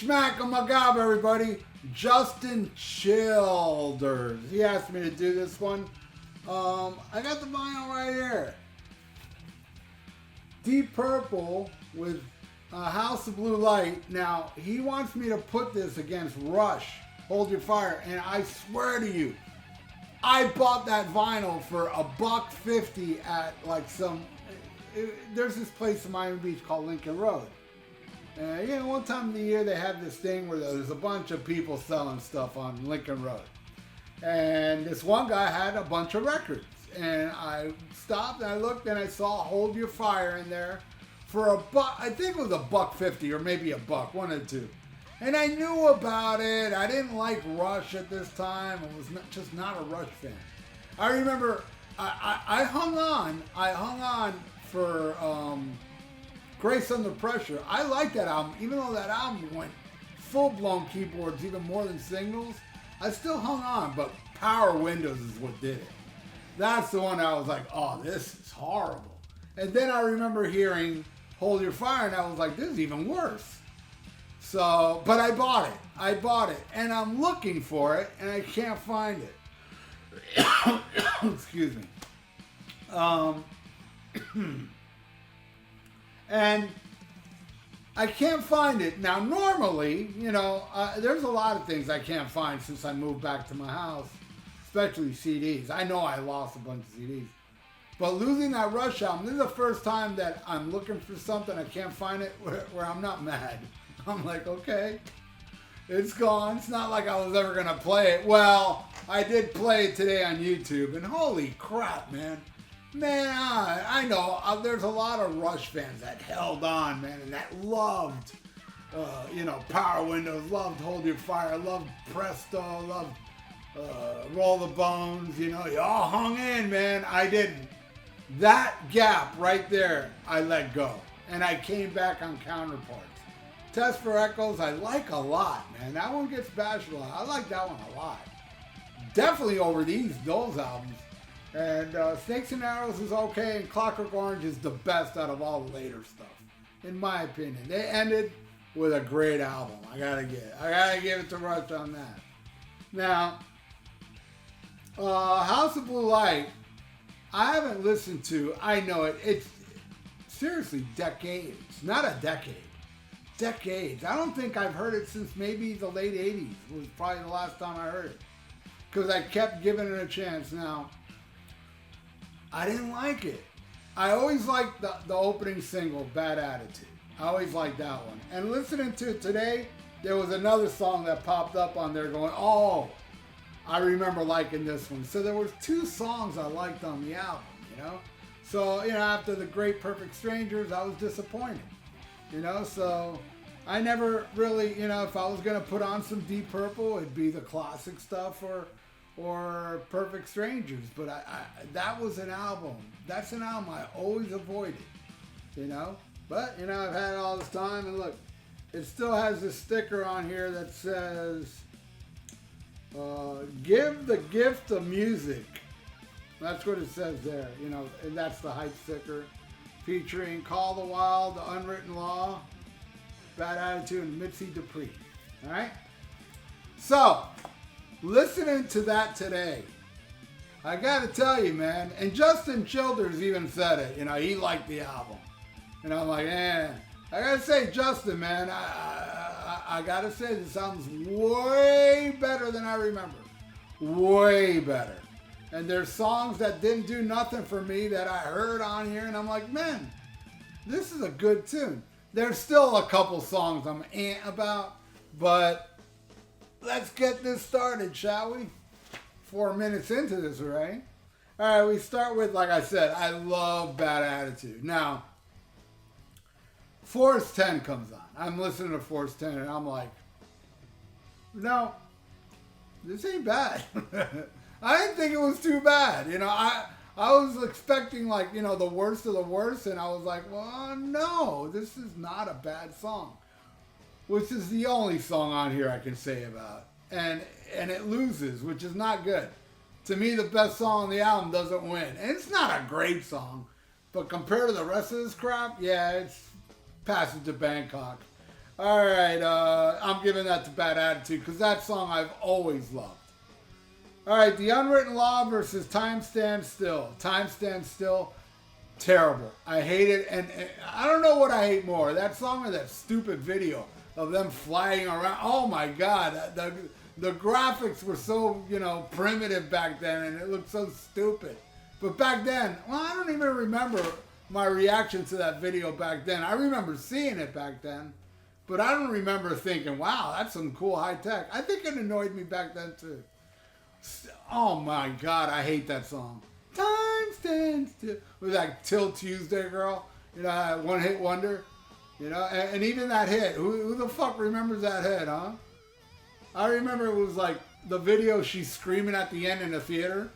Schmack-a-magab, everybody. Justin Childers. He asked me to do this one. I got the vinyl right here. Deep Purple with House of Blue Light. Now, he wants me to put this against Rush, Hold Your Fire. And I swear to you, I bought that vinyl for $1.50 at like some... there's this place in Miami Beach called Lincoln Road. One time of the year they have this thing where there's a bunch of people selling stuff on Lincoln Road. And this one guy had a bunch of records. And I stopped and I looked and I saw Hold Your Fire in there for $1. I think it was $1.50 or maybe $1, one of the two. And I knew about it. I didn't like Rush at this time. I was just not a Rush fan. I remember I hung on for Grace Under Pressure. I like that album. Even though that album went full-blown keyboards, even more than singles, I still hung on. But Power Windows is what did it. That's the one I was like, oh, this is horrible. And then I remember hearing Hold Your Fire, and I was like, this is even worse. So, but I bought it. And I'm looking for it, and I can't find it. Excuse me. And I can't find it. Now, normally, there's a lot of things I can't find since I moved back to my house, especially CDs. I know I lost a bunch of CDs. But losing that Rush album, this is the first time that I'm looking for something, I can't find it, where I'm not mad. I'm like, okay, it's gone. It's not like I was ever going to play it. Well, I did play it today on YouTube, and holy crap, man. Man, I know there's a lot of Rush fans that held on, man, and that loved, Power Windows, loved Hold Your Fire, loved Presto, loved Roll the Bones, you all hung in, man. I didn't. That gap right there, I let go, and I came back on Counterparts. Test for Echoes, I like a lot, man. That one gets bashed a lot. I like that one a lot. Definitely over those albums. And Snakes and Arrows is okay, and Clockwork Orange is the best out of all the later stuff, in my opinion. They ended with a great album. I gotta give it to Rush on that. Now, House of Blue Light, I haven't listened to. I know it. It's seriously decades, not a decade. Decades. I don't think I've heard it since maybe the late 80s. Was probably the last time I heard it, because I kept giving it a chance. Now, I didn't like it. I always liked the opening single, Bad Attitude. I always liked that one. And listening to it today, there was another song that popped up on there going, oh, I remember liking this one. So there was 2 songs I liked on the album, So, after The Great Perfect Strangers, I was disappointed, So I never really, if I was going to put on some Deep Purple, it'd be the classic stuff or Perfect Strangers, but that was an album. That's an album I always avoided, But, I've had it all this time, and look, it still has this sticker on here that says, give the gift of music. That's what it says there, and that's the hype sticker, featuring Call the Wild, The Unwritten Law, Bad Attitude, and Mitzi Dupree. All right? So, listening to that today, I got to tell you, man, and Justin Childers even said it, he liked the album. And I'm like, I got to say, Justin, man, I got to say, this album's way better than I remember. Way better. And there's songs that didn't do nothing for me that I heard on here, and I'm like, man, this is a good tune. There's still a couple songs I'm about, but let's get this started, shall we? 4 minutes into this already. All right, we start with, like I said, I love Bad Attitude. Now, Force 10 comes on. I'm listening to Force 10, and I'm like, no, this ain't bad. I didn't think it was too bad. I was expecting, like, the worst of the worst, and I was like, well, no, this is not a bad song. Which is the only song on here I can say about. And it loses, which is not good. To me, the best song on the album doesn't win. And it's not a great song, but compared to the rest of this crap, yeah, it's Passage to Bangkok. All right, I'm giving that to Bad Attitude because that song I've always loved. All right, The Unwritten Law versus Time Stands Still. Time Stands Still, terrible. I hate it, and I don't know what I hate more, that song or that stupid video of them flying around. Oh my God, the graphics were so, primitive back then, and it looked so stupid. But back then, well, I don't even remember my reaction to that video back then. I remember seeing it back then, but I don't remember thinking, wow, that's some cool high tech. I think it annoyed me back then too. Oh my God, I hate that song. Time stands still. With that Till Tuesday girl, that one hit wonder, and even that hit. Who the fuck remembers that hit, huh? I remember it was like the video she's screaming at the end in the theater.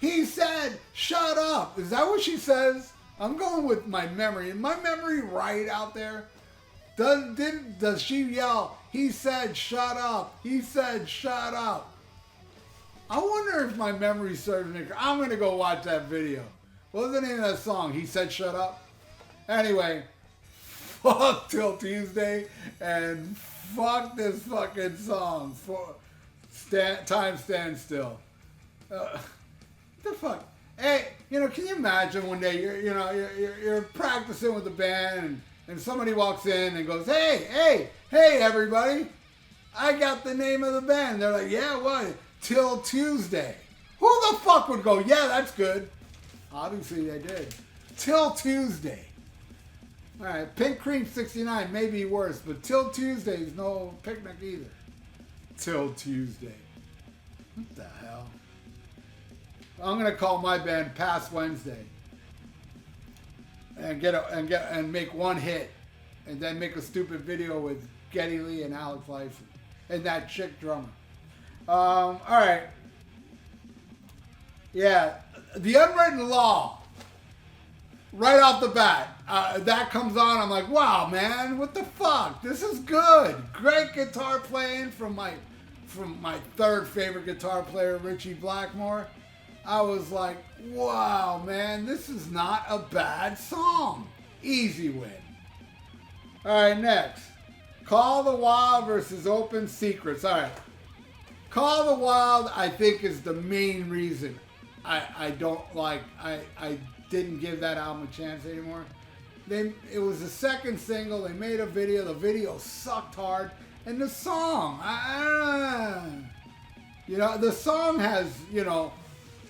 He said, shut up. Is that what she says? I'm going with my memory. Is my memory right out there? Does she yell, he said, shut up. He said, shut up. I wonder if my memory serves me. I'm going to go watch that video. What was the name of that song? He said, shut up. Anyway, fuck Till Tuesday and fuck this fucking song. Time Stands Still. What the fuck? Hey, can you imagine one day you're practicing with the band and somebody walks in and goes, hey everybody, I got the name of the band. They're like, yeah, what? Till Tuesday. Who the fuck would go, yeah, that's good? Obviously they did. Till Tuesday. All right, Pink Cream 69 may be worse, but Till Tuesday is no picnic either. Till Tuesday. What the hell? I'm gonna call my band Past Wednesday and make one hit, and then make a stupid video with Geddy Lee and Alex Lifeson and that chick drummer. All right. Yeah, The Unwritten Law. Right off the bat, that comes on. I'm like, wow, man, what the fuck? This is good. Great guitar playing from my third favorite guitar player, Richie Blackmore. I was like, wow, man, this is not a bad song. Easy win. All right, next. Call the Wild versus Open Secrets. All right. Call the Wild, I think, is the main reason I didn't give that album a chance anymore. It was the second single. They made a video. The video sucked hard. And the song, the song has,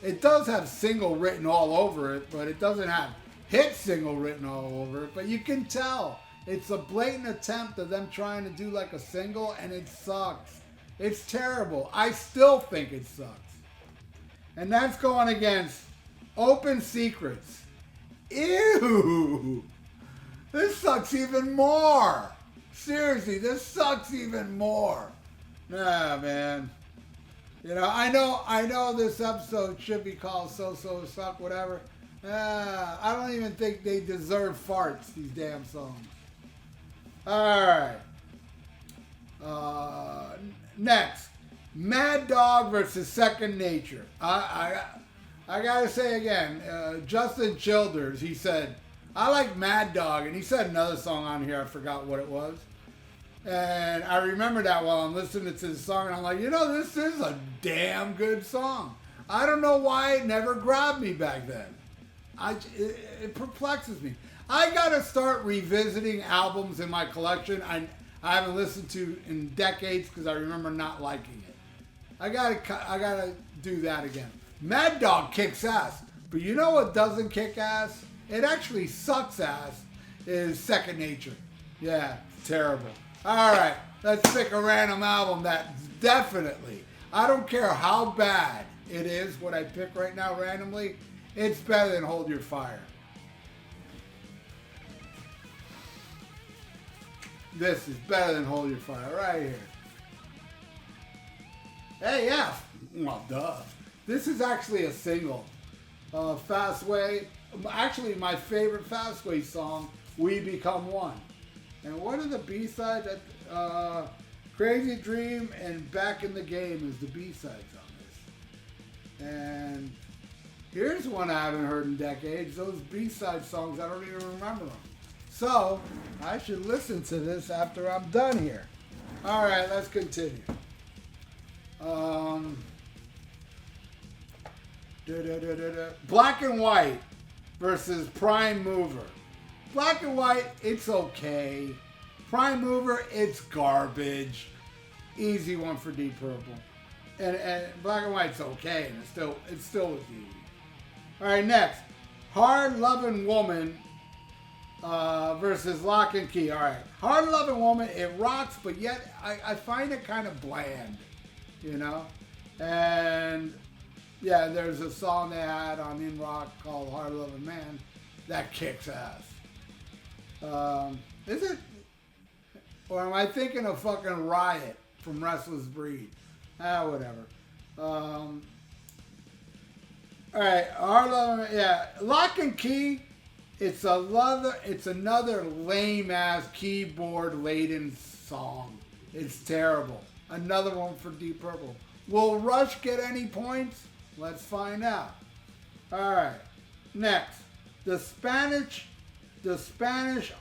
it does have single written all over it, but it doesn't have hit single written all over it. But you can tell it's a blatant attempt of them trying to do like a single, and it sucks. It's terrible. I still think it sucks. And that's going against Open Secrets. Ew. This sucks even more. Seriously, this sucks even more. Nah, man. I know this episode should be called So Suck, whatever. I don't even think they deserve farts, these damn songs. Alright. Next. Mad Dog versus Second Nature. I gotta say again, Justin Childers, he said, I like Mad Dog, and he said another song on here, I forgot what it was. And I remember that while I'm listening to the song, and I'm like, this is a damn good song. I don't know why it never grabbed me back then. It perplexes me. I gotta start revisiting albums in my collection I haven't listened to in decades because I remember not liking it. I gotta do that again. Mad Dog kicks ass, but you know what doesn't kick ass? It actually sucks ass. Is Second Nature. Yeah, terrible. All right, let's pick a random album that definitely, I don't care how bad it is, what I pick right now randomly, it's better than Hold Your Fire. This is better than Hold Your Fire right here. Hey, yeah. Well, duh. This is actually a single. Fastway. Actually, my favorite Fastway song, We Become One. And what are the B-sides? Crazy Dream and Back in the Game is the B-sides on this. And here's one I haven't heard in decades. Those B-side songs, I don't even remember them. So, I should listen to this after I'm done here. All right, let's continue. Black and White versus Prime Mover. Black and White, it's okay. Prime Mover, it's garbage. Easy one for Deep Purple. And Black and White's okay, and it's still with you. All right, next, Hard Loving Woman versus Lock and Key. All right, Hard Loving Woman, it rocks, but yet I find it kind of bland, you know. And yeah, there's a song they had on In Rock called Hard Loving Man that kicks ass. Is it? Or am I thinking of fucking Riot from Restless Breed? Whatever. All right, Arlo, yeah, Lock and Key. It's another lame ass keyboard laden song. It's terrible. Another one for Deep Purple. Will Rush get any points? Let's find out. All right, next, the Spanish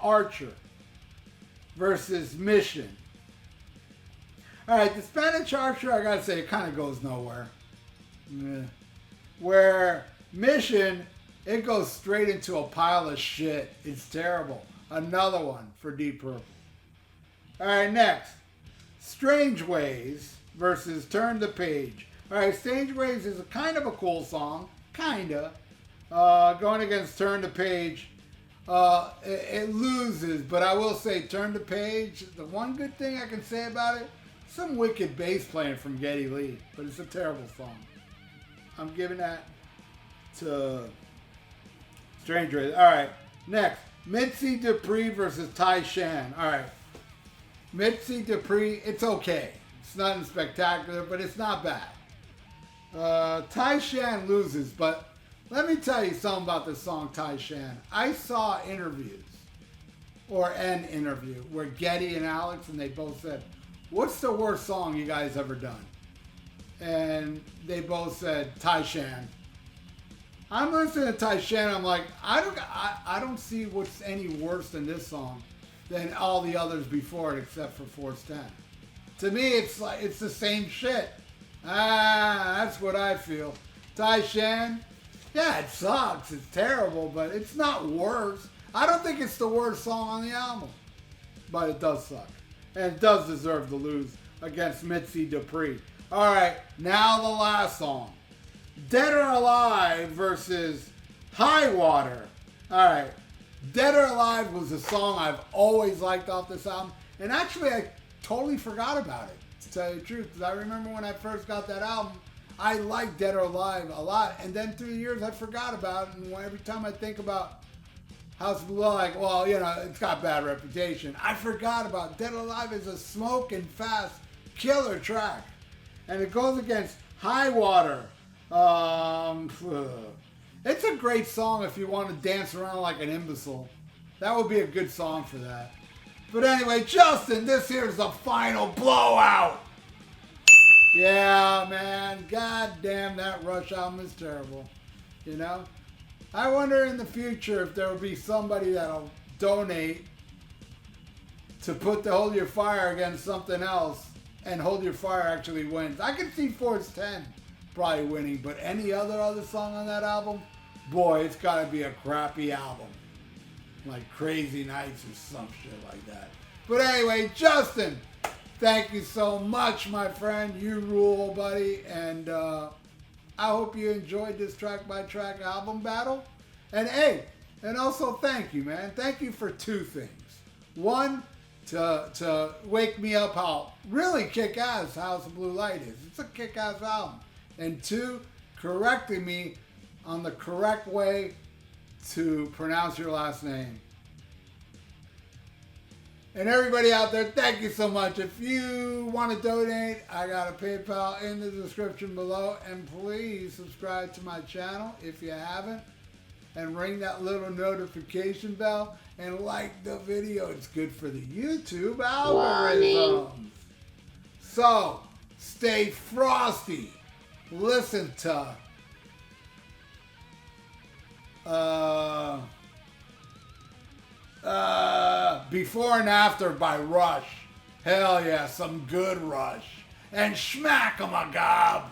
Archer versus Mission. All right, the Spanish Archer, I gotta say, it kind of goes nowhere. Yeah. Where Mission, it goes straight into a pile of shit. It's terrible. Another one for Deep Purple. All right, next, Strange Ways versus Turn the Page. All right, Strange Ways is a kind of a cool song, kinda. Going against Turn the Page, it loses, but I will say Turn the Page, the one good thing I can say about it, some wicked bass playing from Geddy Lee, but it's a terrible song. I'm giving that to Strange Ways. All right, next, Mitzi Dupree versus Tai Shan. All right, Mitzi Dupree, it's okay. It's nothing spectacular, but it's not bad. Tai Shan loses, but let me tell you something about this song, Tai Shan. I saw interviews, or an interview, where Geddy and Alex, and they both said, what's the worst song you guys ever done? And they both said, Tai Shan. I'm listening to Tai Shan, I'm like, I don't see what's any worse than this song than all the others before it, except for Force 10. To me, it's like, it's the same shit. That's what I feel. Tai Shan, yeah, it sucks. It's terrible, but it's not worse. I don't think it's the worst song on the album. But it does suck. And it does deserve to lose against Mitzi Dupree. All right, now the last song. Dead or Alive versus High Water. All right, Dead or Alive was a song I've always liked off this album. And actually, I totally forgot about it, to tell you the truth. Because I remember when I first got that album, I liked Dead or Alive a lot. And then through the years, I forgot about it. And every time I think about House of Blue, like, well, you know, it's got bad reputation. I forgot about Dead or Alive is a smoking fast killer track. And it goes against High Water. It's a great song if you want to dance around like an imbecile. That would be a good song for that. But anyway, Justin, this here's the final blowout. Yeah, man. God damn, that Rush album is terrible. You know? I wonder in the future if there will be somebody that'll donate to put the Hold Your Fire against something else, and Hold Your Fire actually wins. I can see Force 10 probably winning, but any other song on that album, boy, it's got to be a crappy album. Like Crazy Nights or some shit like that. But anyway, Justin, thank you so much, my friend. You rule, buddy. And I hope you enjoyed this track-by-track album battle. And hey, and also thank you, man. Thank you for two things. One, to wake me up how really kick-ass House of Blue Light is. It's a kick-ass album. And two, correcting me on the correct way to pronounce your last name. And everybody out there, thank you so much. If you want to donate, I got a PayPal in the description below. And please subscribe to my channel if you haven't. And ring that little notification bell. And like the video. It's good for the YouTube algorithm. So, stay frosty. Listen to Before and After by Rush. Hell yeah, some good Rush. And schmack 'em a gob.